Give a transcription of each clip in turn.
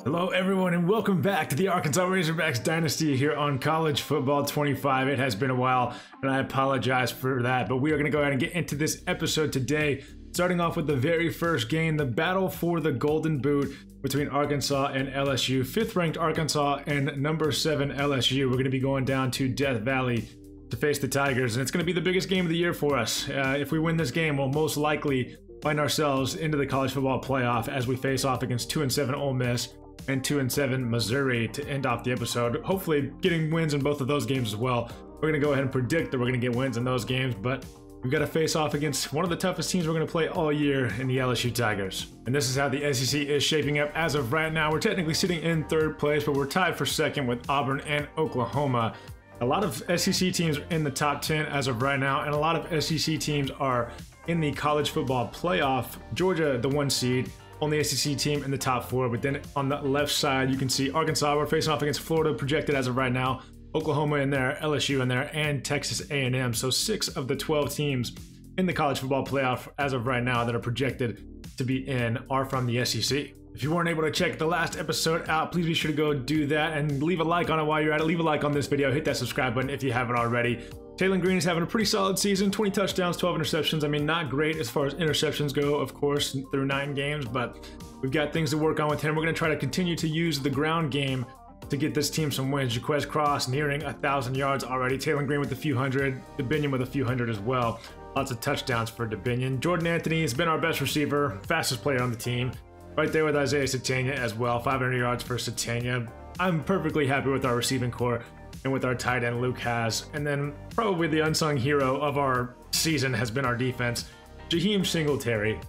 Hello everyone and welcome back to the Arkansas Razorbacks Dynasty here on College Football 25. It has been a while and I apologize for that, but we are going to go ahead and get into this episode today, starting off with the very first game, the battle for the Golden Boot between Arkansas and LSU. 5th ranked Arkansas and number 7 LSU. We're going to be going down to Death Valley to face the Tigers, and it's going to be the biggest game of the year for us. If we win this game, we'll most likely find ourselves into the college football playoff as we face off against 2-7 Ole Miss and 2-7 Missouri to end off the episode. Hopefully getting wins in both of those games as well. We're going to go ahead and predict that we're going to get wins in those games, but we've got to face off against one of the toughest teams we're going to play all year in the LSU Tigers. And this is how the SEC is shaping up as of right now. We're technically sitting in 3rd place, but we're tied for 2nd with Auburn and Oklahoma. A lot of SEC teams are in the top 10 as of right now, and a lot of SEC teams are in the college football playoff. Georgia, the 1 seed, only SEC team in the top 4, but then on the left side you can see Arkansas. We're facing off against Florida, projected as of right now, Oklahoma in there, LSU in there, and Texas A&M. So 6 of the 12 teams in the college football playoff as of right now that are projected to be in are from the SEC. If you weren't able to check the last episode out, please be sure to go do that and leave a like on it while you're at it. Leave a like on this video, hit that subscribe button if you haven't already. Taylor Green is having a pretty solid season, 20 touchdowns, 12 interceptions. I mean, not great as far as interceptions go, of course, through 9 games, but we've got things to work on with him. We're going to try to continue to use the ground game to get this team some wins. Jaquez Cross nearing 1,000 yards already. Taylor Green with a few hundred. DeBinion with a few hundred as well. Lots of touchdowns for DeBinion. Jordan Anthony has been our best receiver, fastest player on the team. Right there with Isaiah Satania as well, 500 yards for Satania. I'm perfectly happy with our receiving core and with our tight end Luke Haas. And then probably the unsung hero of our season has been our defense. Jaheim Singletary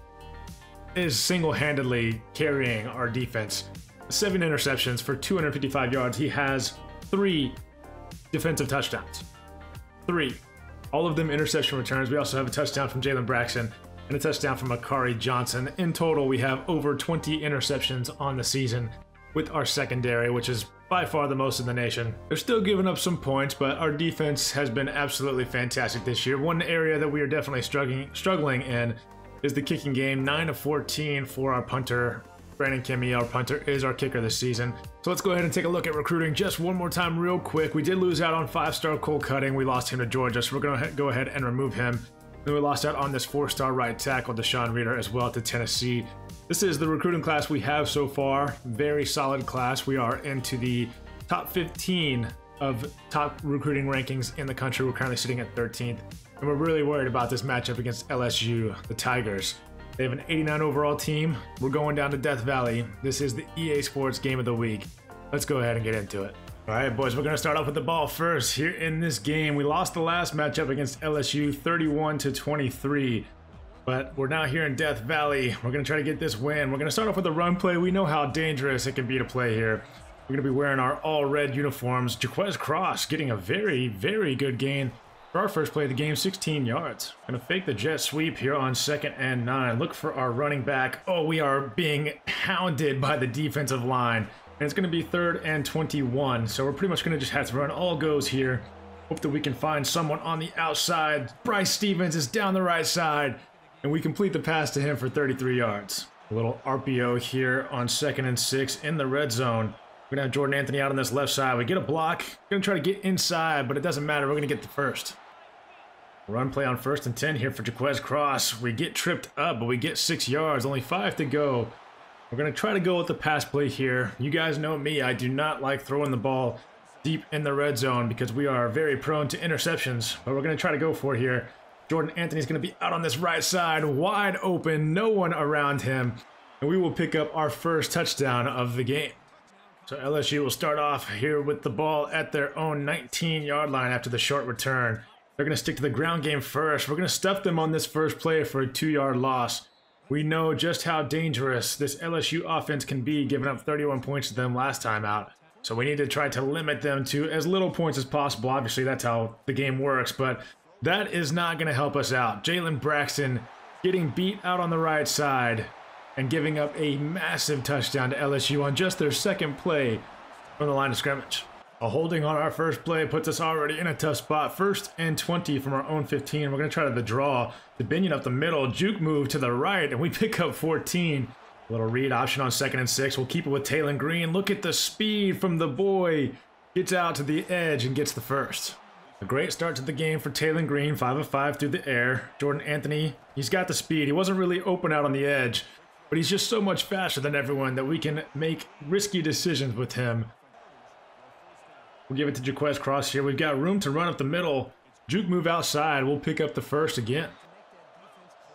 is single-handedly carrying our defense. 7 interceptions for 255 yards. He has 3 defensive touchdowns. 3. All of them interception returns. We also have a touchdown from Jalen Braxton and a touchdown from Akari Johnson. In total, we have over 20 interceptions on the season with our secondary, which is by far the most in the nation. They're still giving up some points, but our defense has been absolutely fantastic this year. One area that we are definitely struggling in is the kicking game. 9 of 14 for our punter. Brandon Kimmy, our punter, is our kicker this season. So let's go ahead and take a look at recruiting just one more time real quick. We did lose out on 5-star Cole Cutting. We lost him to Georgia, so we're going to go ahead and remove him. Then we lost out on this 4-star right tackle, Deshaun Reeder, as well to Tennessee. This is the recruiting class we have so far. Very solid class. We are into the top 15 of top recruiting rankings in the country. We're currently sitting at 13th. And we're really worried about this matchup against LSU, the Tigers. They have an 89 overall team. We're going down to Death Valley. This is the EA Sports Game of the Week. Let's go ahead and get into it. All right, boys, we're going to start off with the ball first here in this game. We lost the last matchup against LSU 31-23. But we're now here in Death Valley. We're going to try to get this win. We're going to start off with a run play. We know how dangerous it can be to play here. We're going to be wearing our all-red uniforms. Jaquez Cross getting a very, very good gain for our first play of the game, 16 yards. Going to fake the jet sweep here on 2nd and 9. Look for our running back. Oh, we are being hounded by the defensive line. And it's going to be 3rd and 21. So we're pretty much going to just have to run all goes here. Hope that we can find someone on the outside. Bryce Stevens is down the right side. And we complete the pass to him for 33 yards. A little RPO here on 2nd and 6 in the red zone. We're going to have Jordan Anthony out on this left side. We get a block. We're going to try to get inside, but it doesn't matter. We're going to get the first. Run play on 1st and 10 here for Jaquez Cross. We get tripped up, but we get 6 yards. Only 5 to go. We're going to try to go with the pass play here. You guys know me. I do not like throwing the ball deep in the red zone because we are very prone to interceptions. But we're going to try to go for it here. Jordan Anthony's going to be out on this right side, wide open, no one around him. And we will pick up our first touchdown of the game. So LSU will start off here with the ball at their own 19-yard line after the short return. They're going to stick to the ground game first. We're going to stuff them on this first play for a 2-yard loss. We know just how dangerous this LSU offense can be, giving up 31 points to them last time out. So we need to try to limit them to as little points as possible. Obviously, that's how the game works, but that is not going to help us out. Jalen Braxton getting beat out on the right side and giving up a massive touchdown to LSU on just their 2nd play from the line of scrimmage. A holding on our first play puts us already in a tough spot. 1st and 20 from our own 15. We're going to try to the draw. DeBinion up the middle. Juke move to the right, and we pick up 14. Little read option on 2nd and 6. We'll keep it with Taylor Green. Look at the speed from the boy. Gets out to the edge and gets the first. A great start to the game for Taylor Green. 5 of 5 through the air. Jordan Anthony, he's got the speed. He wasn't really open out on the edge, but he's just so much faster than everyone that we can make risky decisions with him. We'll give it to Jaquez Cross here. We've got room to run up the middle. Juke move outside. We'll pick up the first again.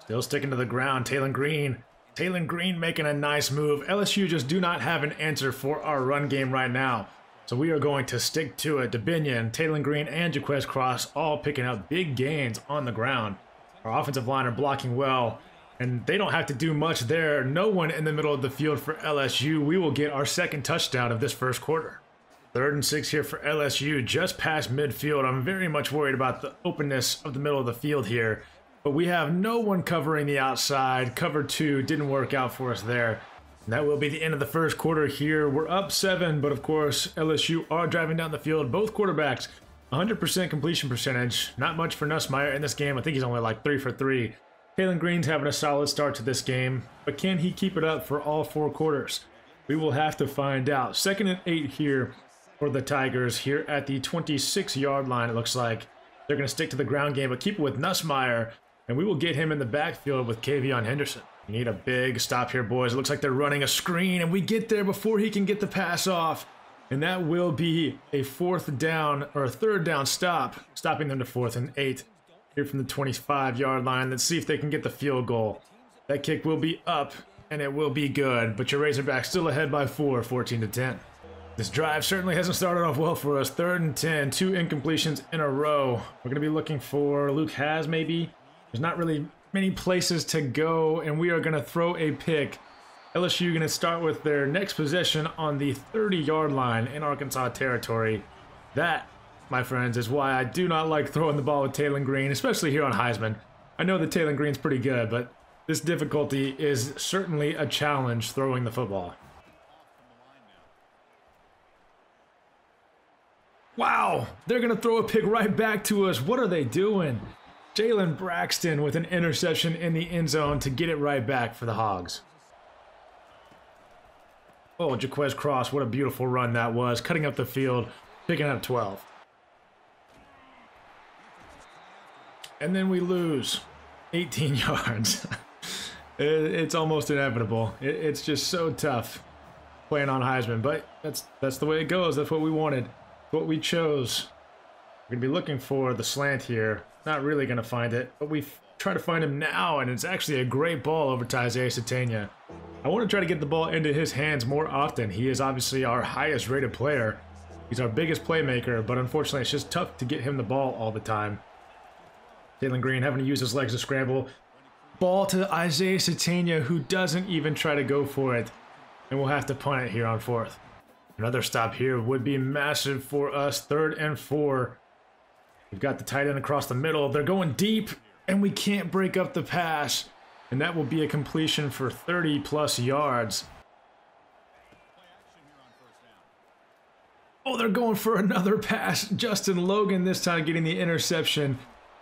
Still sticking to the ground. Taylor Green. Taylor Green making a nice move. LSU just do not have an answer for our run game right now. So we are going to stick to it. DeBinion, Taylor Green, and Jaquez Cross all picking up big gains on the ground. Our offensive line are blocking well, and they don't have to do much there. No one in the middle of the field for LSU. We will get our second touchdown of this first quarter. 3rd and 6 here for LSU, just past midfield. I'm very much worried about the openness of the middle of the field here, but we have no one covering the outside. Cover 2 didn't work out for us there. And that will be the end of the first quarter here. We're up 7, but of course, LSU are driving down the field. Both quarterbacks, 100% completion percentage. Not much for Nussmeier in this game. I think he's only like 3 for 3. Taylor Green's having a solid start to this game, but can he keep it up for all 4 quarters? We will have to find out. 2nd and 8 here for the Tigers here at the 26-yard line. It looks like they're going to stick to the ground game, but keep it with Nussmeier, and we will get him in the backfield with Kavion Henderson. We need a big stop here, boys. It looks like they're running a screen, and we get there before he can get the pass off. And that will be a 4th down, or a 3rd down stop, stopping them to 4th and 8 here from the 25-yard line. Let's see if they can get the field goal. That kick will be up, and it will be good. But your Razorbacks still ahead by 4, 14-10. This drive certainly hasn't started off well for us. 3rd and 10, 2 incompletions in a row. We're going to be looking for Luke Haas, maybe. There's not really many places to go, and we are going to throw a pick. LSU going to start with their next possession on the 30-yard line in Arkansas territory. That, my friends, is why I do not like throwing the ball with Taylor Green, especially here on Heisman. I know that Taylor Green's pretty good, but this difficulty is certainly a challenge throwing the football. Wow, they're going to throw a pick right back to us. What are they doing? Jalen Braxton with an interception in the end zone to get it right back for the Hogs. Oh, Jaquez Cross, what a beautiful run that was. Cutting up the field, picking up 12. And then we lose 18 yards. It's almost inevitable. It's just so tough playing on Heisman, but that's the way it goes. That's what we wanted, what we chose. We're going to be looking for the slant here. Not really going to find it, but we try to find him now, and it's actually a great ball over to Isaiah Satania. I want to try to get the ball into his hands more often. He is obviously our highest rated player. He's our biggest playmaker, but unfortunately it's just tough to get him the ball all the time. Taylor Green having to use his legs to scramble. Ball to Isaiah Satania, who doesn't even try to go for it, and we'll have to punt it here on 4th. Another stop here would be massive for us. 3rd and 4. We've got the tight end across the middle. They're going deep, and we can't break up the pass. And that will be a completion for 30-plus yards. Oh, they're going for another pass. Justin Logan this time getting the interception.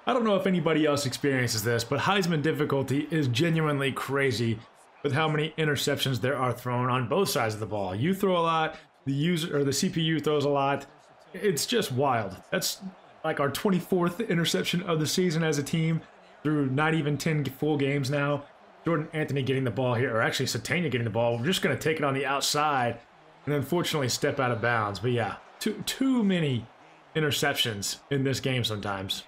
I don't know if anybody else experiences this, but Heisman difficulty is genuinely crazy with how many interceptions there are thrown on both sides of the ball. You throw a lot, the user or the CPU throws a lot. It's just wild. That's like our 24th interception of the season as a team through not even 10 full games now. Jordan Anthony getting the ball here, or actually Satania getting the ball. We're just going to take it on the outside and unfortunately step out of bounds. But yeah, too many interceptions in this game sometimes.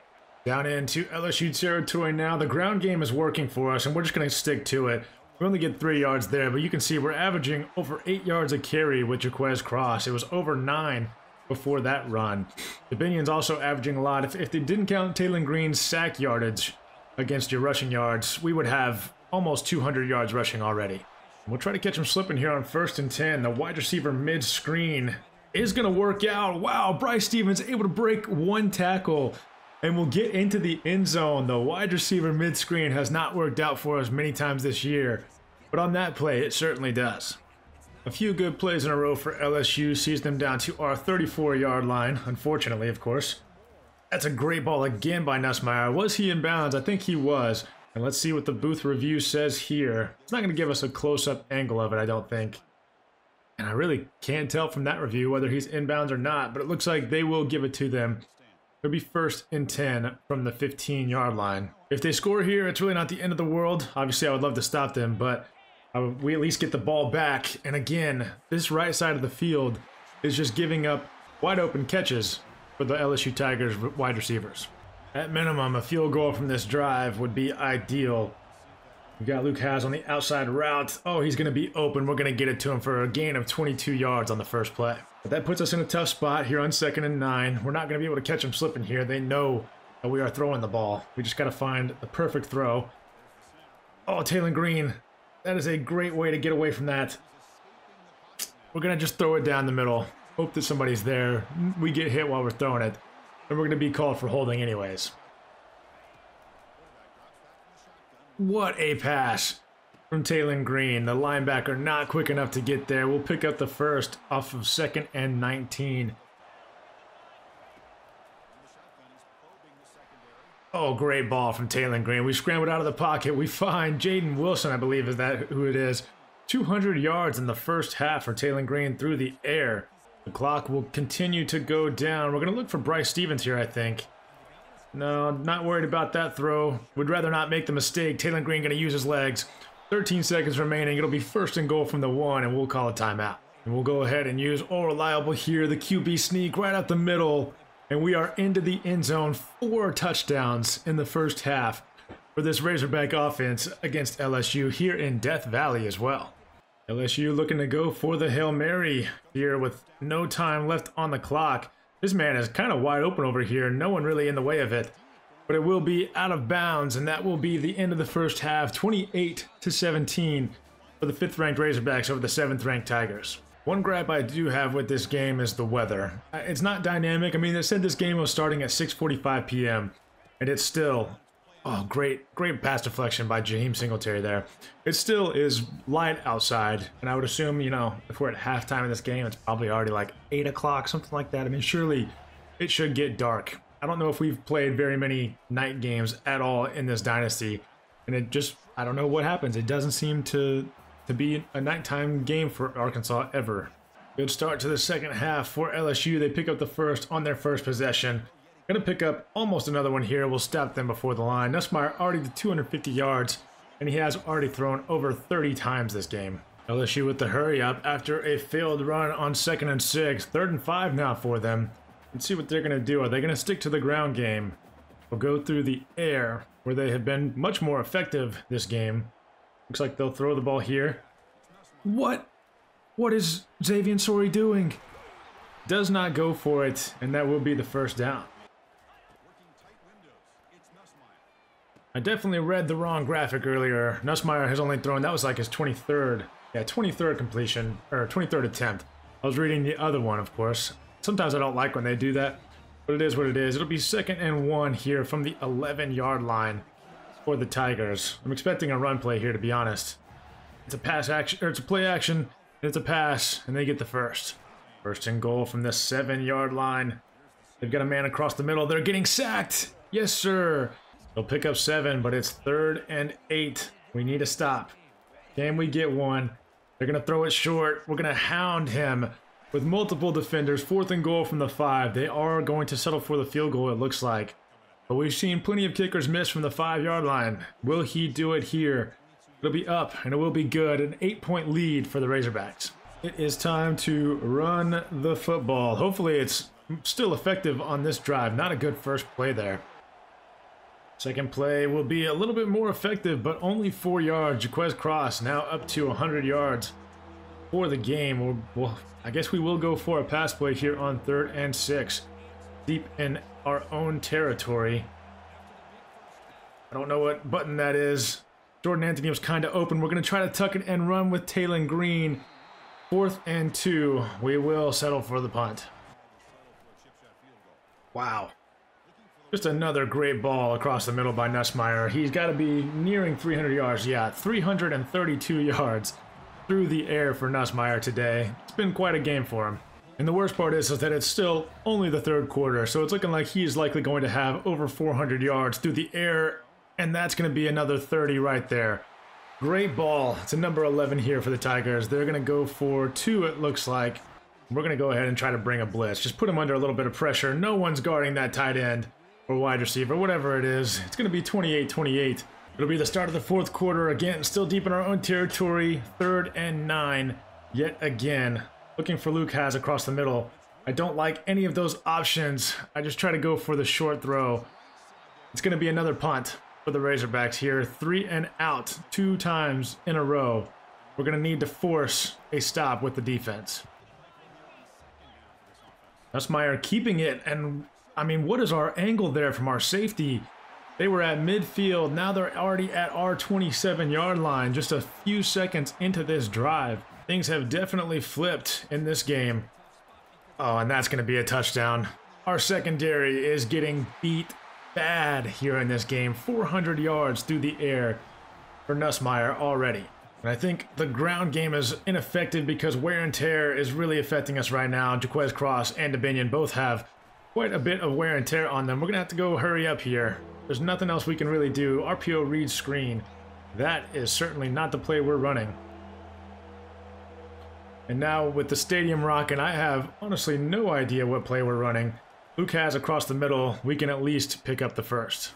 Down into LSU territory now. The ground game is working for us, and we're just going to stick to it. We only get 3 yards there, but you can see we're averaging over 8 yards a carry with Jaquez Cross. It was over 9 before that run. DeBinion's also averaging a lot. If they didn't count Taylor Green's sack yardage against your rushing yards, we would have almost 200 yards rushing already. We'll try to catch him slipping here on 1st and 10. The wide receiver mid-screen is going to work out. Wow, Bryce Stevens able to break 1 tackle, and we'll get into the end zone. The wide receiver mid-screen has not worked out for us many times this year, but on that play, it certainly does. A few good plays in a row for LSU sees them down to our 34-yard line, unfortunately, of course. That's a great ball again by Nussmeier. Was he in bounds? I think he was. And let's see what the booth review says here. It's not going to give us a close-up angle of it, I don't think. And I really can't tell from that review whether he's inbounds or not, but it looks like they will give it to them. It'll be 1st and 10 from the 15-yard line. If they score here, it's really not the end of the world. Obviously, I would love to stop them, but we at least get the ball back. And again, this right side of the field is just giving up wide open catches for the LSU Tigers wide receivers. At minimum, a field goal from this drive would be ideal. We got Luke Hasz on the outside route. Oh, he's going to be open. We're going to get it to him for a gain of 22 yards on the first play. But that puts us in a tough spot here on 2nd and 9. We're not going to be able to catch him slipping here. They know that we are throwing the ball. We just got to find the perfect throw. Oh, Taylor Green. That is a great way to get away from that. We're going to just throw it down the middle. Hope that somebody's there. We get hit while we're throwing it. And we're going to be called for holding anyways. What a pass from Taylor Green. The linebacker not quick enough to get there. We'll pick up the first off of 2nd and 19. Oh, great ball from Taylor Green. We scrambled out of the pocket. We find Jaden Wilson, I believe is that who it is. 200 yards in the first half for Taylor Green through the air. The clock will continue to go down. We're going to look for Bryce Stevens here, I think. No, not worried about that throw. Would rather not make the mistake. Taylor Green going to use his legs. 13 seconds remaining. It'll be 1st and goal from the 1, and we'll call a timeout. And we'll go ahead and use all reliable here. The QB sneak right up the middle. And we are into the end zone. 4 touchdowns in the first half for this Razorback offense against LSU here in Death Valley as well. LSU looking to go for the Hail Mary here with no time left on the clock. This man is kind of wide open over here. No one really in the way of it. But it will be out of bounds, and that will be the end of the first half. 28-17 for the 5th-ranked Razorbacks over the 7th-ranked Tigers. One gripe I do have with this game is the weather. It's not dynamic. I mean, they said this game was starting at 6:45 p.m., and it's still... Oh, great pass deflection by Jaheim Singletary there. It still is light outside, and I would assume, you know, if we're at halftime of this game, it's probably already like 8 o'clock, something like that. I mean, surely it should get dark. I don't know if we've played very many night games at all in this Dynasty, and it just, I don't know what happens. It doesn't seem to be a nighttime game for Arkansas ever. Good start to the second half for LSU. They pick up the first on their first possession. Going to pick up almost another one here. We'll stop them before the line. Nussmeier already to 250 yards, and he has already thrown over 30 times this game. LSU with the hurry up after a failed run on 2nd and 6. 3rd and 5 now for them. Let's see what they're going to do. Are they going to stick to the ground game? We'll go through the air, where they have been much more effective this game. Looks like they'll throw the ball here. What? What is Xavier Sori doing? Does not go for it, and that will be the first down. I definitely read the wrong graphic earlier. Nussmeier has only thrown, that was like his 23rd, 23rd completion, or 23rd attempt. I was reading the other one, of course. Sometimes I don't like when they do that, but it is what it is. It'll be 2nd and 1 here from the 11-yard line for the Tigers. I'm expecting a run play here, to be honest. It's a pass action, or it's a play action, and it's a pass, and they get the first. 1st and goal from the 7-yard line. They've got a man across the middle. They're getting sacked. Yes, sir. They'll pick up 7, but it's 3rd and 8. We need a stop. Can we get one? They're going to throw it short. We're going to hound him with multiple defenders. 4th and goal from the 5. They are going to settle for the field goal, it looks like. But we've seen plenty of kickers miss from the 5-yard line. Will he do it here? It'll be up, and it will be good. An 8-point lead for the Razorbacks. It is time to run the football. Hopefully it's still effective on this drive. Not a good first play there. Second play will be a little bit more effective, but only 4 yards. Jaquez Cross now up to 100 yards for the game. I guess we will go for a pass play here on 3rd and 6, deep in our own territory. I don't know what button that is. Jordan Anthony was kind of open. We're going to try to tuck it and run with Taylor Green. 4th and 2. We will settle for the punt. Wow. Just another great ball across the middle by Nussmeier. He's got to be nearing 300 yards. Yeah, 332 yards through the air for Nussmeier today. It's been quite a game for him. And the worst part is that it's still only the 3rd quarter, so it's looking like he's likely going to have over 400 yards through the air and that's going to be another 30 right there. Great ball. It's a number 11 here for the Tigers. They're going to go for 2, it looks like. We're going to go ahead and try to bring a blitz. Just put them under a little bit of pressure. No one's guarding that tight end or wide receiver, whatever it is. It's going to be 28-28. It'll be the start of the 4th quarter. Again, still deep in our own territory. 3rd and 9. Yet again, looking for Luke Has across the middle. I don't like any of those options. I just try to go for the short throw. It's going to be another punt for the Razorbacks here. 3 and out 2 times in a row. We're going to need to force a stop with the defense. Nussmeier keeping it, and I mean, what is our angle there from our safety? They were at midfield, now they're already at our 27-yard line, just a few seconds into this drive. Things have definitely flipped in this game. Oh, and that's going to be a touchdown. Our secondary is getting beat bad here in this game. 400 yards through the air for Nussmeier already. And I think the ground game is ineffective because wear and tear is really affecting us right now. Jaquez Cross and Dominion both have quite a bit of wear and tear on them. We're going to have to go hurry up here. There's nothing else we can really do. RPO read screen. That is certainly not the play we're running. And now with the stadium rocking, I have honestly no idea what play we're running. Luke Has across the middle. We can at least pick up the first.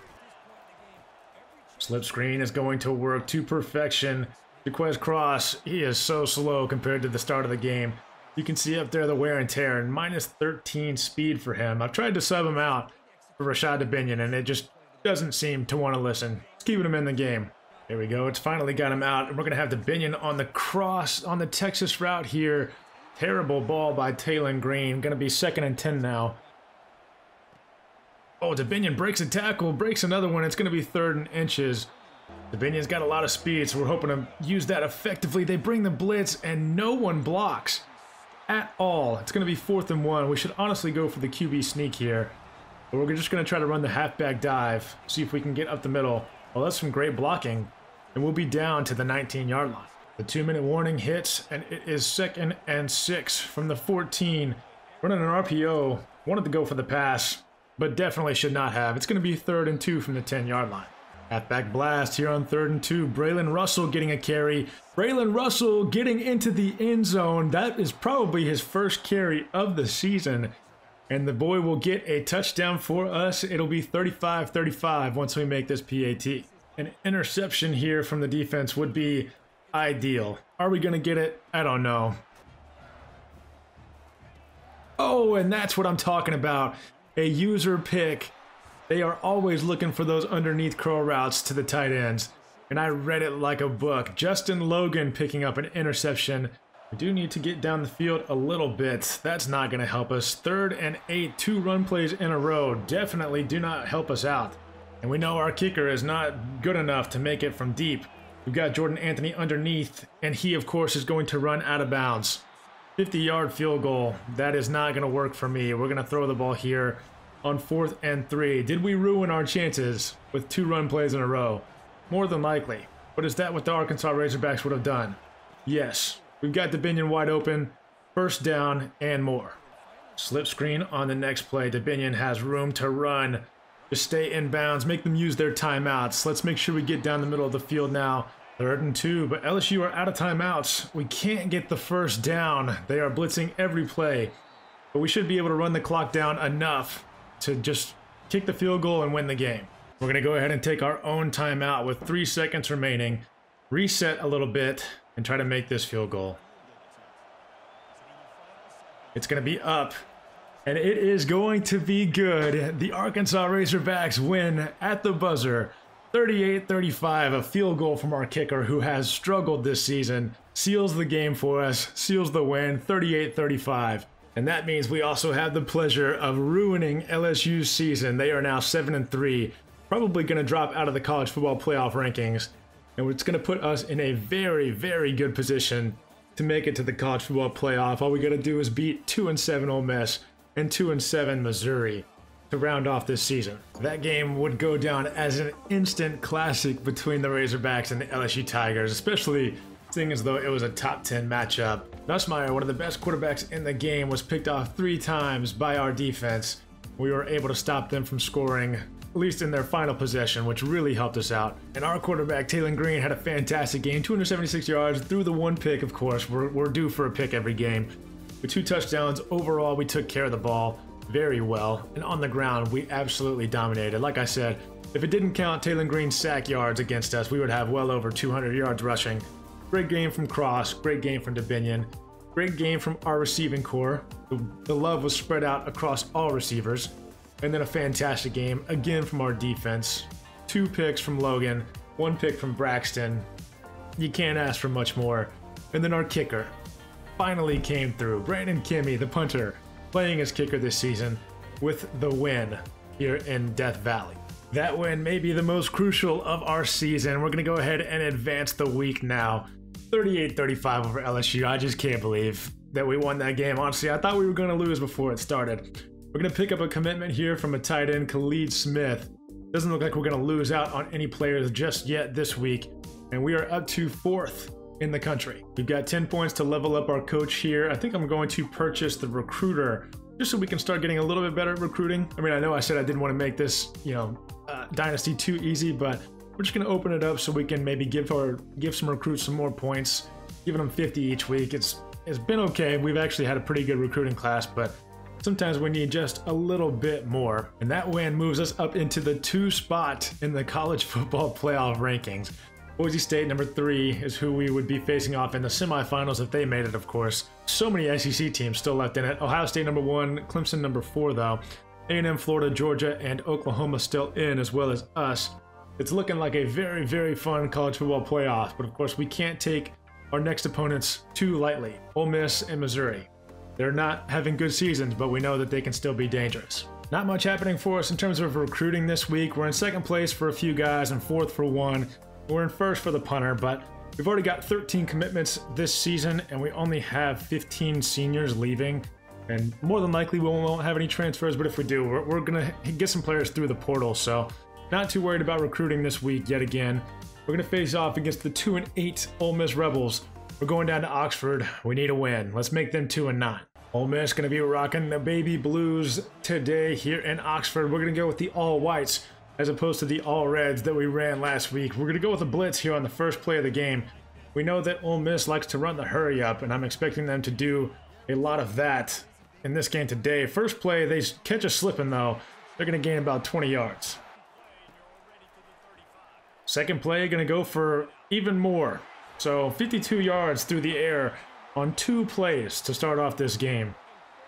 Slip screen is going to work to perfection. Jaquez Cross, he is so slow compared to the start of the game. You can see up there the wear and tear and minus 13 speed for him. I've tried to sub him out for Rashad Dominion and it just doesn't seem to want to listen. It's keeping him in the game. There we go. It's finally got him out. And we're going to have Dominion on the cross on the Texas route here. Terrible ball by Taylon Green. Going to be 2nd and 10 now. Oh, Dominion breaks a tackle, breaks another one. It's going to be 3rd and inches. Dominion's got a lot of speed, so we're hoping to use that effectively. They bring the blitz, and no one blocks at all. It's going to be 4th and 1. We should honestly go for the QB sneak here. But we're just going to try to run the halfback dive, see if we can get up the middle. Well, that's some great blocking, and we'll be down to the 19-yard line. The 2-minute warning hits, and it is 2nd and 6 from the 14. Running an RPO. Wanted to go for the pass, but definitely should not have. It's going to be 3rd and 2 from the 10-yard line. Halfback blast here on 3rd and 2. Braylon Russell getting a carry. Braylon Russell getting into the end zone. That is probably his first carry of the season. And the boy will get a touchdown for us. It'll be 35-35 once we make this PAT. An interception here from the defense would be ideal. Are we going to get it? I don't know. Oh, and that's what I'm talking about. A user pick. They are always looking for those underneath curl routes to the tight ends. And I read it like a book. Justin Logan picking up an interception. We do need to get down the field a little bit. That's not going to help us. 3rd and 8, 2 run plays in a row. Definitely do not help us out. And we know our kicker is not good enough to make it from deep. We've got Jordan Anthony underneath, and he, of course, is going to run out of bounds. 50-yard field goal. That is not going to work for me. We're going to throw the ball here on 4th and 3. Did we ruin our chances with 2 run plays in a row? More than likely. But is that what the Arkansas Razorbacks would have done? Yes. We've got Dominion wide open. 1st down and more. Slip screen on the next play. Dominion has room to run. Just stay in bounds. Make them use their timeouts. Let's make sure we get down the middle of the field now. 3rd and 2, but LSU are out of timeouts. We can't get the 1st down. They are blitzing every play. But we should be able to run the clock down enough to just kick the field goal and win the game. We're going to go ahead and take our own timeout with 3 seconds remaining, reset a little bit, and try to make this field goal. It's going to be up, and it is going to be good. The Arkansas Razorbacks win at the buzzer, 38-35. A field goal from our kicker, who has struggled this season, seals the game for us, seals the win, 38-35. And that means we also have the pleasure of ruining LSU's season. They are now 7-3, probably going to drop out of the college football playoff rankings. And it's going to put us in a very, very good position to make it to the college football playoff. All we got to do is beat 2-7 Ole Miss and 2-7 Missouri to round off this season. That game would go down as an instant classic between the Razorbacks and the LSU Tigers, especially seeing as though it was a top 10 matchup. Nussmeier, one of the best quarterbacks in the game, was picked off 3 times by our defense. We were able to stop them from scoring at least in their final possession, which really helped us out. And our quarterback, Taylor Green, had a fantastic game, 276 yards, threw the 1 pick, of course. We're due for a pick every game. With 2 touchdowns, overall, we took care of the ball very well. And on the ground, we absolutely dominated. Like I said, if it didn't count Taylor Green's sack yards against us, we would have well over 200 yards rushing. Great game from Cross, great game from DeBinion, great game from our receiving core. The love was spread out across all receivers. And then a fantastic game, again from our defense. 2 picks from Logan, 1 pick from Braxton. You can't ask for much more. And then our kicker finally came through. Brandon Kimmy, the punter, playing as kicker this season with the win here in Death Valley. That win may be the most crucial of our season. We're going to go ahead and advance the week now. 38-35 over LSU. I just can't believe that we won that game. Honestly, I thought we were going to lose before it started. We're going to pick up a commitment here from a tight end, Khalid Smith. Doesn't look like we're going to lose out on any players just yet this week. And we are up to 4th in the country. We've got 10 points to level up our coach here. I think I'm going to purchase the recruiter just so we can start getting a little bit better at recruiting. I mean, I know I said I didn't want to make this, Dynasty too easy, but we're just going to open it up so we can maybe give some recruits some more points, giving them 50 each week. It's been okay. We've actually had a pretty good recruiting class, but sometimes we need just a little bit more. And that win moves us up into the 2 spot in the college football playoff rankings. Boise State, number 3, is who we would be facing off in the semifinals if they made it, of course. So many SEC teams still left in it. Ohio State, number 1, Clemson, number 4, though. A&M, Florida, Georgia, and Oklahoma still in, as well as us. It's looking like a very, very fun college football playoff, but of course we can't take our next opponents too lightly. Ole Miss and Missouri. They're not having good seasons, but we know that they can still be dangerous. Not much happening for us in terms of recruiting this week. We're in 2nd place for a few guys and 4th for 1. We're in 1st for the punter, but we've already got 13 commitments this season, and we only have 15 seniors leaving. And more than likely, we won't have any transfers, but if we do, we're going to get some players through the portal. So not too worried about recruiting this week yet again. We're going to face off against the 2-8 Ole Miss Rebels. We're going down to Oxford. We need a win. Let's make them 2-9. Ole Miss going to be rocking the baby blues today here in Oxford. We're going to go with the all whites as opposed to the all reds that we ran last week. We're going to go with a blitz here on the first play of the game. We know that Ole Miss likes to run the hurry up, and I'm expecting them to do a lot of that in this game today. First play, they catch us slipping though. They're going to gain about 20 yards. Second play, going to go for even more. So 52 yards through the air on 2 plays to start off this game.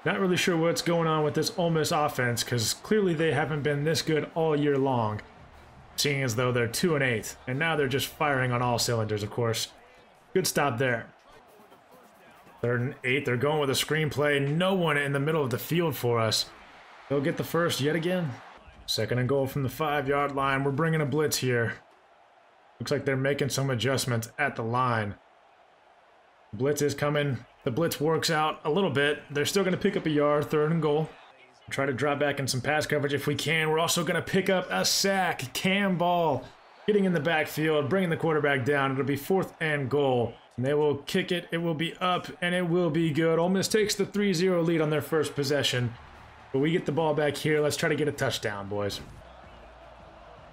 Not really sure what's going on with this Ole Miss offense, because clearly they haven't been this good all year long, seeing as though they're 2-8, and now they're just firing on all cylinders, of course. Good stop there. 3rd and 8, they're going with a screenplay. No one in the middle of the field for us. They'll get the first yet again. 2nd and goal from the 5-yard line. We're bringing a blitz here. Looks like they're making some adjustments at the line. Blitz is coming. The blitz works out a little bit. They're still going to pick up a yard. 3rd and goal. Try to drop back in some pass coverage if we can. We're also going to pick up a sack. Cam Ball getting in the backfield, bringing the quarterback down. It'll be 4th and goal. And they will kick it. It will be up, and it will be good. Ole Miss takes the 3-0 lead on their first possession. But we get the ball back here. Let's try to get a touchdown, boys.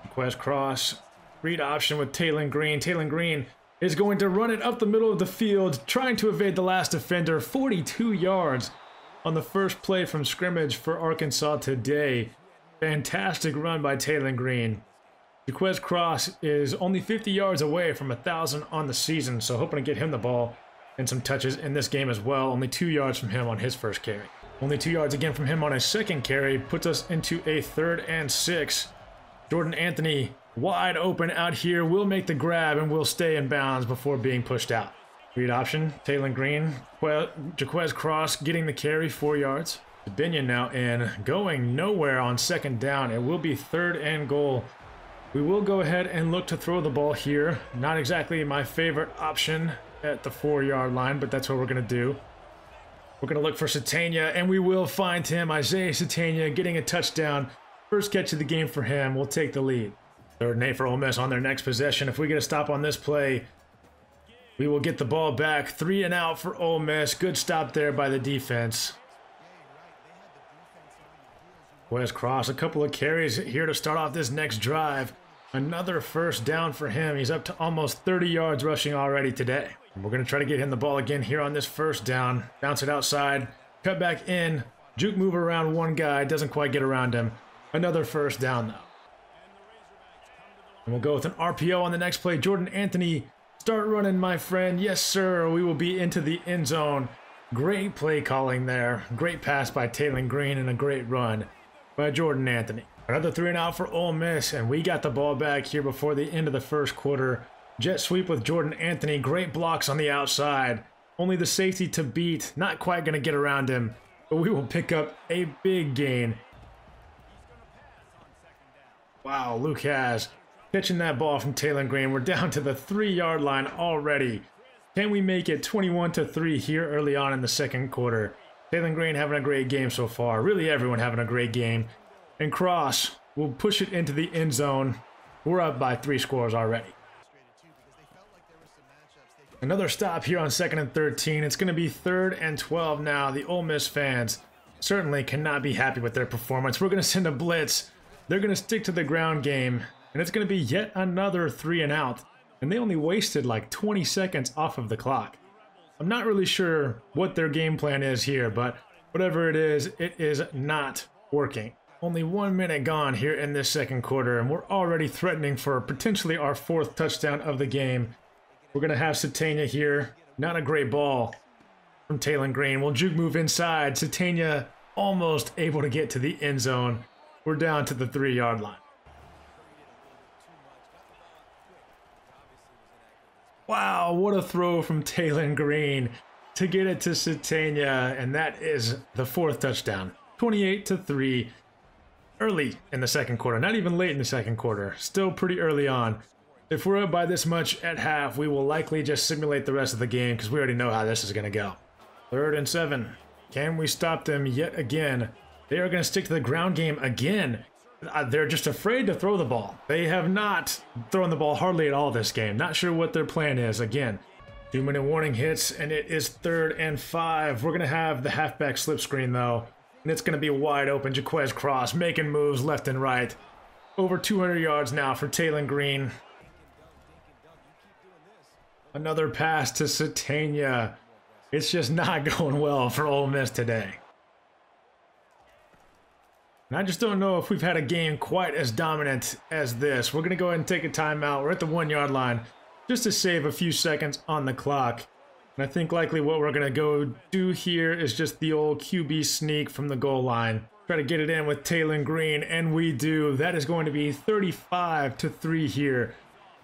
Request cross. Read option with Taylor Green. Taylor Green is going to run it up the middle of the field, trying to evade the last defender. 42 yards on the first play from scrimmage for Arkansas today. Fantastic run by Taylor Green. Jaquez Cross is only 50 yards away from 1,000 on the season, so hoping to get him the ball and some touches in this game as well. Only 2 yards from him on his first carry. Only 2 yards again from him on his second carry puts us into a 3rd and 6. Jordan Anthony wide open out here. We'll make the grab and we'll stay in bounds before being pushed out. Read option, Taylor Green, Jaquez Cross getting the carry, 4 yards. Binion now in, going nowhere on 2nd down. It will be 3rd and goal. We will go ahead and look to throw the ball here. Not exactly my favorite option at the 4-yard line, but that's what we're going to do. We're going to look for Satania, and we will find him. Isaiah Satania getting a touchdown. First catch of the game for him. We'll take the lead. 3rd and 8 for Ole Miss on their next possession. If we get a stop on this play, we will get the ball back. 3 and out for Ole Miss. Good stop there by the defense. Wes Cross, a couple of carries here to start off this next drive. Another first down for him. He's up to almost 30 yards rushing already today. And we're going to try to get him the ball again here on this first down. Bounce it outside, cut back in, juke move around one guy, doesn't quite get around him. Another first down though. And we'll go with an RPO on the next play. Jordan Anthony, start running, my friend. Yes, sir. We will be into the end zone. Great play calling there. Great pass by Taylor Green and a great run by Jordan Anthony. Another 3 and out for Ole Miss, and we got the ball back here before the end of the first quarter. Jet sweep with Jordan Anthony. Great blocks on the outside. Only the safety to beat. Not quite going to get around him, but we will pick up a big gain. Wow, Luke has catching that ball from Taylor Green. We're down to the 3-yard line already. Can we make it 21-3 here early on in the second quarter? Taylor Green having a great game so far. Really everyone having a great game. And Cross will push it into the end zone. We're up by 3 scores already. Another stop here on 2nd and 13. It's going to be 3rd and 12 now. The Ole Miss fans certainly cannot be happy with their performance. We're going to send a blitz. They're going to stick to the ground game. And it's going to be yet another 3 and out. And they only wasted like 20 seconds off of the clock. I'm not really sure what their game plan is here, but whatever it is not working. Only 1 minute gone here in this second quarter, and we're already threatening for potentially our 4th touchdown of the game. We're going to have Satania here. Not a great ball from Taylor Green. We'll juke move inside. Satania almost able to get to the end zone. We're down to the 3-yard line. Wow, what a throw from Taylor Green to get it to Satania, and that is the 4th touchdown. 28-3, early in the second quarter, not even late in the second quarter, still pretty early on. If we're up by this much at half, we will likely just simulate the rest of the game because we already know how this is going to go. 3rd and 7. Can we stop them yet again? They are going to stick to the ground game again. They're just afraid to throw the ball. They have not thrown the ball hardly at all this game. Not sure what their plan is. Again, 2-minute warning hits, and it is 3rd and 5. We're going to have the halfback slip screen, though, and it's going to be wide open. Jaquez Cross making moves left and right. Over 200 yards now for Taylor Green. Another pass to Satania. It's just not going well for Ole Miss today. And I just don't know if we've had a game quite as dominant as this. We're going to go ahead and take a timeout. We're at the 1-yard line just to save a few seconds on the clock. And I think likely what we're going to go do here is just the old QB sneak from the goal line. Try to get it in with Taylor Green, and we do. That is going to be 35-3 here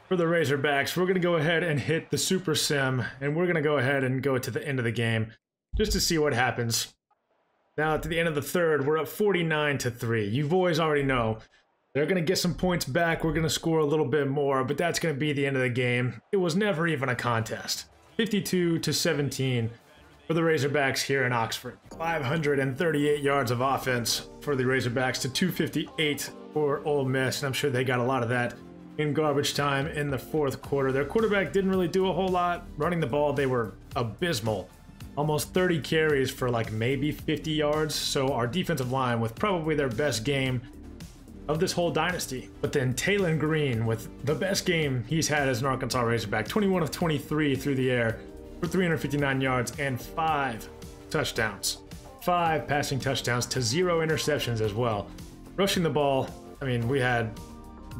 for the Razorbacks. We're going to go ahead and hit the Super Sim, and we're going to go ahead and go to the end of the game just to see what happens. Now, to the end of the third, we're up 49-3. You boys already know. They're going to get some points back. We're going to score a little bit more, but that's going to be the end of the game. It was never even a contest. 52-17 for the Razorbacks here in Oxford. 538 yards of offense for the Razorbacks to 258 for Ole Miss, and I'm sure they got a lot of that in garbage time in the fourth quarter. Their quarterback didn't really do a whole lot. Running the ball, they were abysmal. Almost 30 carries for like maybe 50 yards. So our defensive line with probably their best game of this whole dynasty. But then Taylor Green with the best game he's had as an Arkansas Razorback. 21 of 23 through the air for 359 yards and 5 touchdowns. 5 passing touchdowns to 0 interceptions as well. Rushing the ball, I mean, we had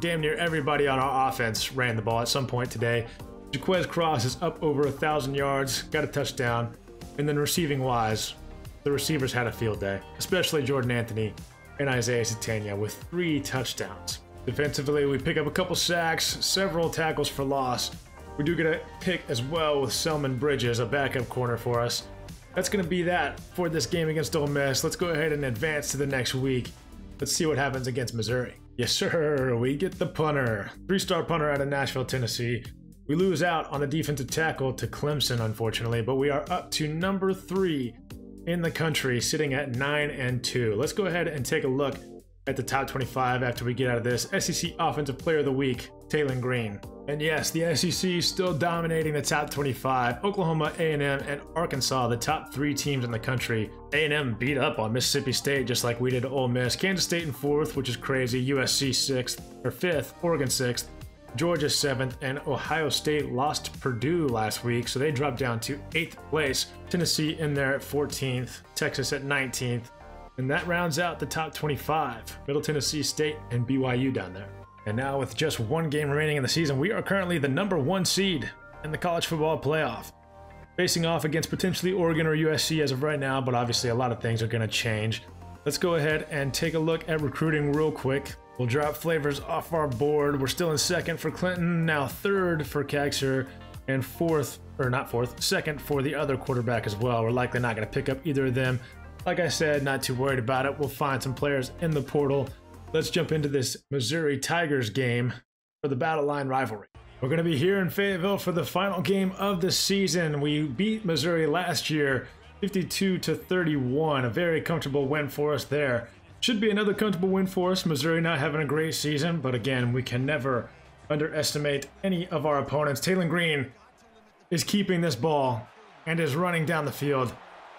damn near everybody on our offense ran the ball at some point today. Jaquez Cross is up over 1,000 yards, got a touchdown. And then receiving-wise, the receivers had a field day, especially Jordan Anthony and Isaiah Satania with 3 touchdowns. Defensively, we pick up a couple sacks, several tackles for loss. We do get a pick as well with Selman Bridges, a backup corner for us. That's going to be that for this game against Ole Miss. Let's go ahead and advance to the next week. Let's see what happens against Missouri. Yes, sir. We get the punter. 3-star punter out of Nashville, Tennessee. We lose out on the defensive tackle to Clemson, unfortunately, but we are up to number 3 in the country, sitting at 9-2. Let's go ahead and take a look at the top 25 after we get out of this. SEC Offensive Player of the Week. Taylor Green. And yes, the SEC still dominating the top 25. Oklahoma, A&M, and Arkansas, the top 3 teams in the country. A&M beat up on Mississippi State just like we did Ole Miss. Kansas State in 4th, which is crazy. USC 6th, or 5th. Oregon 6th. Georgia 7th, and Ohio State lost to Purdue last week, so they dropped down to 8th place. Tennessee in there at 14th. Texas at 19th. And that rounds out the top 25. Middle Tennessee State and BYU down there. And now with just 1 game remaining in the season, we are currently the #1 seed in the college football playoff. Facing off against potentially Oregon or USC as of right now, but obviously a lot of things are going to change. Let's go ahead and take a look at recruiting real quick. We'll drop flavors off our board. We're still in 2nd for Clinton, now 3rd for Caxer, and 2nd for the other quarterback as well. We're likely not going to pick up either of them. Like I said, not too worried about it. We'll find some players in the portal. Let's jump into this Missouri Tigers game for the Battle Line rivalry. We're going to be here in Fayetteville for the final game of the season. We beat Missouri last year 52-31, a very comfortable win for us there. Should be another comfortable win for us. Missouri not having a great season, but again, we can never underestimate any of our opponents. Taylor Green is keeping this ball and is running down the field.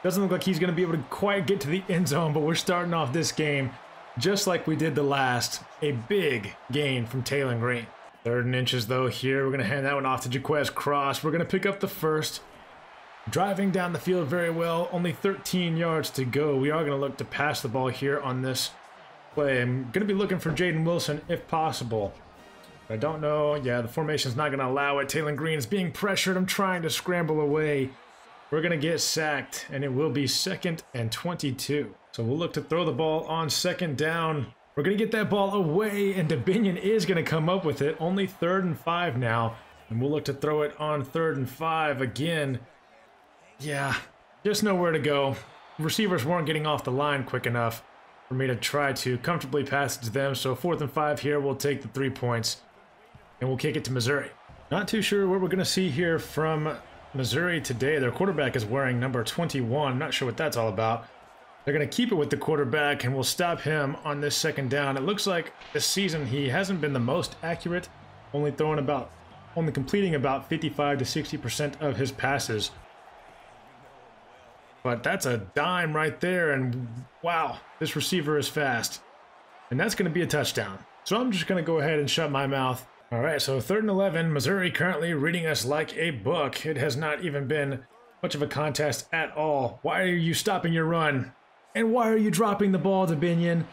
Doesn't look like he's going to be able to quite get to the end zone, but we're starting off this game just like we did the last. A big gain from Taylor Green. 3rd and inches though here. We're going to hand that one off to Jaquez Cross. We're going to pick up the first. Driving down the field very well. Only 13 yards to go. We are going to look to pass the ball here on this play. I'm going to be looking for Jaden Wilson if possible. I don't know. Yeah, the formation's not going to allow it. Taylor Green is being pressured. I'm trying to scramble away. We're going to get sacked, and it will be 2nd and 22. So we'll look to throw the ball on 2nd down. We're going to get that ball away, and DeBinion is going to come up with it. Only 3rd and 5 now, and we'll look to throw it on 3rd and 5 again. Yeah, just nowhere to go. Receivers weren't getting off the line quick enough for me to try to comfortably pass it to them. So 4th and 5 here, we'll take the 3 points, and we'll kick it to Missouri. Not too sure what we're going to see here from Missouri today. Their quarterback is wearing number 21. Not sure what that's all about. They're going to keep it with the quarterback, and we'll stop him on this 2nd down. It looks like this season he hasn't been the most accurate, only completing about 55 to 60% of his passes. But that's a dime right there, and wow, this receiver is fast. And that's going to be a touchdown. So I'm just going to go ahead and shut my mouth. All right, so 3rd and 11, Missouri currently reading us like a book. It has not even been much of a contest at all. Why are you stopping your run? And why are you dropping the ball to Binion?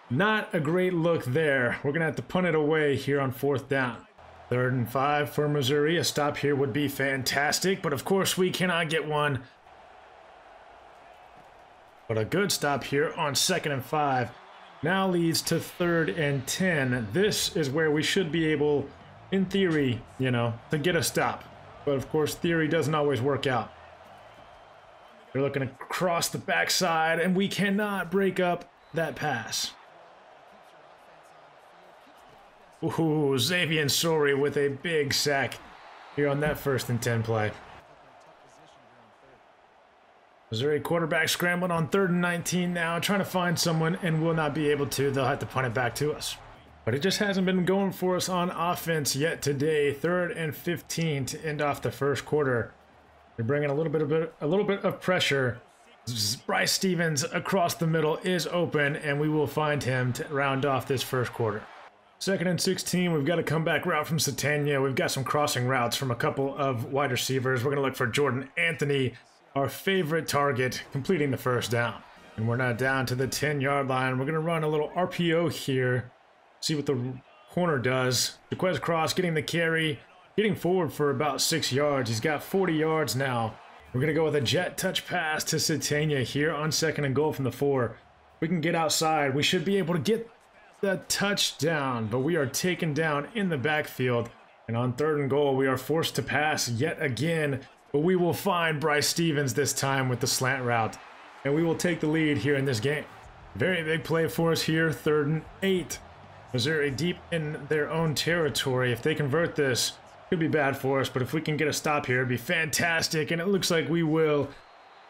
Not a great look there. We're going to have to punt it away here on 4th down. 3rd and 5 for Missouri. A stop here would be fantastic, but of course we cannot get one. But a good stop here on 2nd and 5 now leads to 3rd and 10. This is where we should be able, in theory, to get a stop. But of course, theory doesn't always work out. They're looking to cross the backside, and we cannot break up that pass. Ooh, Xavier Sori with a big sack here on that 1st and 10 play. Missouri quarterback scrambling on 3rd and 19 now, trying to find someone, and will not be able to. They'll have to punt it back to us. But it just hasn't been going for us on offense yet today. 3rd and 15 to end off the 1st quarter. They're bringing a little bit of pressure. Bryce Stevens across the middle is open, and we will find him to round off this 1st quarter. 2nd and 16, we've got a comeback route from Satania. We've got some crossing routes from a couple of wide receivers. We're going to look for Jordan Anthony, our favorite target, completing the 1st down. And we're now down to the 10-yard line. We're going to run a little RPO here, see what the corner does. Jaquez Cross getting the carry, getting forward for about 6 yards. He's got 40 yards now. We're going to go with a jet touch pass to Satania here on 2nd and goal from the 4. We can get outside. We should be able to get the touchdown, but we are taken down in the backfield. And on 3rd and goal, we are forced to pass yet again, but we will find Bryce Stevens this time with the slant route, and we will take the lead here in this game. Very big play for us here, 3rd and 8. Missouri deep in their own territory. If they convert this, could be bad for us, but if we can get a stop here, it'd be fantastic, and it looks like we will.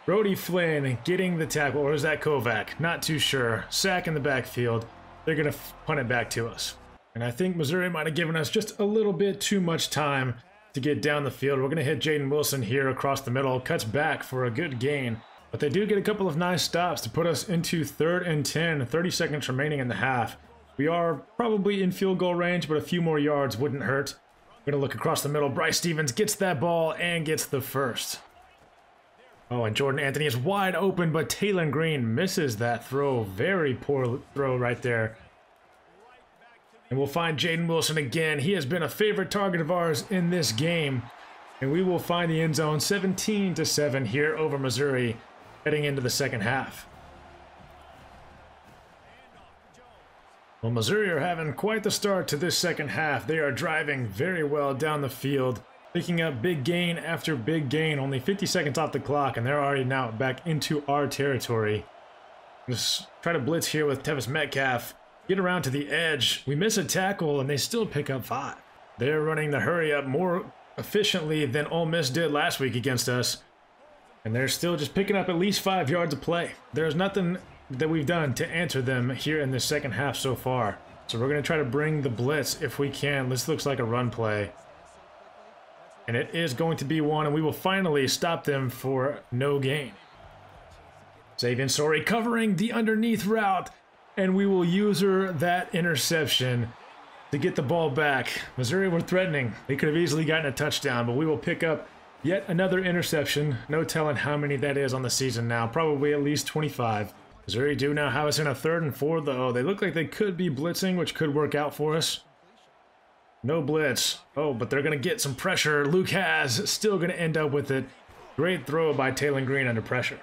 Brody Flynn getting the tackle, or is that Kovac? Not too sure. Sack in the backfield. They're going to punt it back to us. And I think Missouri might have given us just a little bit too much time to get down the field. We're going to hit Jaden Wilson here across the middle. Cuts back for a good gain. But they do get a couple of nice stops to put us into 3rd and 10, 30 seconds remaining in the half. We are probably in field goal range, but a few more yards wouldn't hurt. We're going to look across the middle. Bryce Stevens gets that ball and gets the first. Oh, and Jordan Anthony is wide open, but Taylor Green misses that throw. Very poor throw right there. And we'll find Jaden Wilson again. He has been a favorite target of ours in this game. And we will find the end zone 17-7 here over Missouri heading into the second half. Well, Missouri are having quite the start to this second half. They are driving very well down the field, picking up big gain after big gain. Only 50 seconds off the clock, and they're already now back into our territory. Just try to blitz here with Tevis Metcalf. Get around to the edge. We miss a tackle, and they still pick up 5. They're running the hurry up more efficiently than Ole Miss did last week against us. And they're still just picking up at least 5 yards of play. There's nothing that we've done to answer them here in the second half so far. So we're going to try to bring the blitz if we can. This looks like a run play. And it is going to be one, and we will finally stop them for no gain. Xavier Sorey covering the underneath route. And we will use her that interception to get the ball back. Missouri were threatening. They could have easily gotten a touchdown, but we will pick up yet another interception. No telling how many that is on the season now. Probably at least 25. Missouri do now have us in a 3rd and 4, though. They look like they could be blitzing, which could work out for us. No blitz. Oh, but they're going to get some pressure. Luke has still going to end up with it. Great throw by Taylor Green under pressure.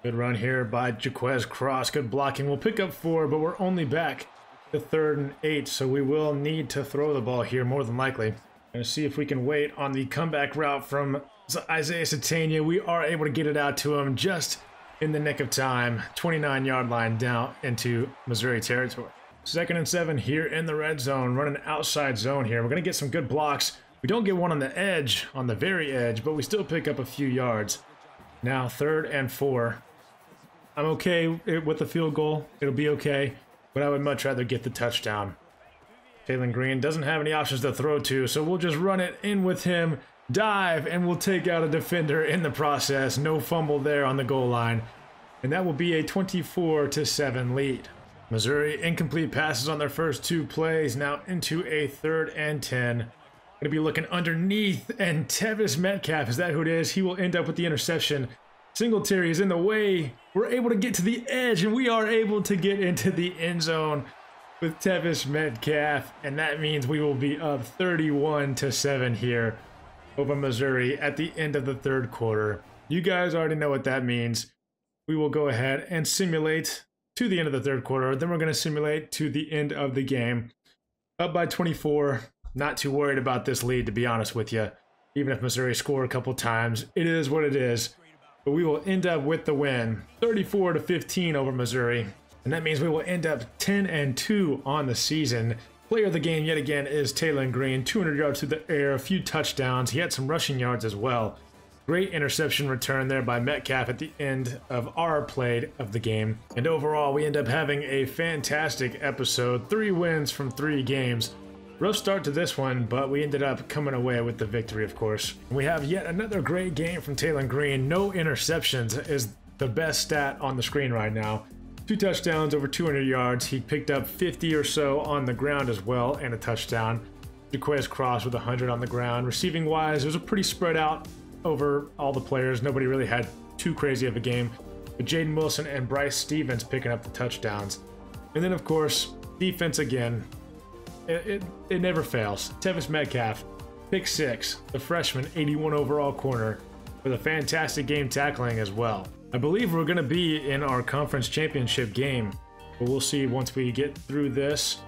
Good run here by Jaquez Cross. Good blocking. We'll pick up 4, but we're only back to 3rd and 8, so we will need to throw the ball here more than likely. Going to see if we can wait on the comeback route from Isaiah Satania. We are able to get it out to him just in the nick of time. 29-yard line down into Missouri territory. 2nd and 7 here in the red zone. Running outside zone here. We're going to get some good blocks. We don't get one on the edge, on the very edge, but we still pick up a few yards. Now 3rd and 4. I'm okay with the field goal. It'll be okay, but I would much rather get the touchdown. Taylor Green doesn't have any options to throw to, so we'll just run it in with him, dive, and we'll take out a defender in the process. No fumble there on the goal line, and that will be a 24-7 lead. Missouri incomplete passes on their first 2 plays, now into a 3rd and 10. Going to be looking underneath, and Tevis Metcalf, is that who it is? He will end up with the interception. Singletary is in the way. We're able to get to the edge, and we are able to get into the end zone with Tevis Metcalf, and that means we will be up 31-7 here over Missouri at the end of the 3rd quarter. You guys already know what that means. We will go ahead and simulate to the end of the 3rd quarter. Then we're going to simulate to the end of the game. Up by 24. Not too worried about this lead, to be honest with you. Even if Missouri scored a couple times, it is what it is. But we will end up with the win, 34-15 over Missouri. And that means we will end up 10-2 on the season. Player of the game yet again is Taylor Green. 200 yards through the air, a few touchdowns. He had some rushing yards as well. Great interception return there by Metcalf at the end of our play of the game. And overall, we end up having a fantastic episode. 3 wins from 3 games. Rough start to this one, but we ended up coming away with the victory, of course. We have yet another great game from Taylor Green. No interceptions is the best stat on the screen right now. 2 touchdowns, over 200 yards. He picked up 50 or so on the ground as well, and a touchdown. Jaquez Cross with 100 on the ground. Receiving wise, it was a pretty spread out over all the players. Nobody really had too crazy of a game. But Jaden Wilson and Bryce Stevens picking up the touchdowns. And then, of course, defense again. It never fails. Tevis Metcalf, pick 6, the freshman 81 overall corner, with a fantastic game tackling as well. I believe we're going to be in our conference championship game, but we'll see once we get through this.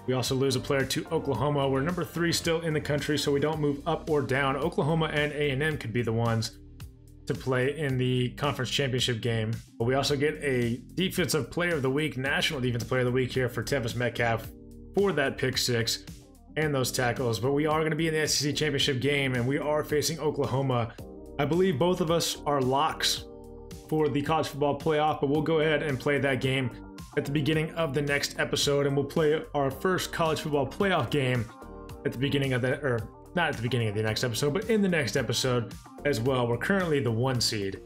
We also lose a player to Oklahoma. We're number 3 still in the country, so we don't move up or down. Oklahoma and A&M could be the ones to play in the conference championship game. But we also get a defensive player of the week, national defensive player of the week here for Tevis Metcalf for that pick 6 and those tackles. But we are going to be in the SEC championship game, and we are facing Oklahoma. I believe both of us are locks for the college football playoff, but we'll go ahead and play that game at the beginning of the next episode, and we'll play our first college football playoff game at the beginning of the, or not at the beginning of the next episode, but in the next episode as well. We're currently the 1 seed.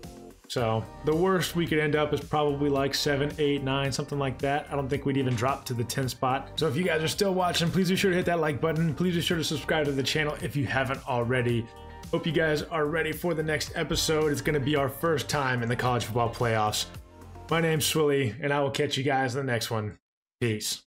So the worst we could end up is probably like 7, 8, 9, something like that. I don't think we'd even drop to the 10 spot. So if you guys are still watching, please be sure to hit that like button. Please be sure to subscribe to the channel if you haven't already. Hope you guys are ready for the next episode. It's going to be our first time in the college football playoffs. My name's Swilly, and I will catch you guys in the next one. Peace.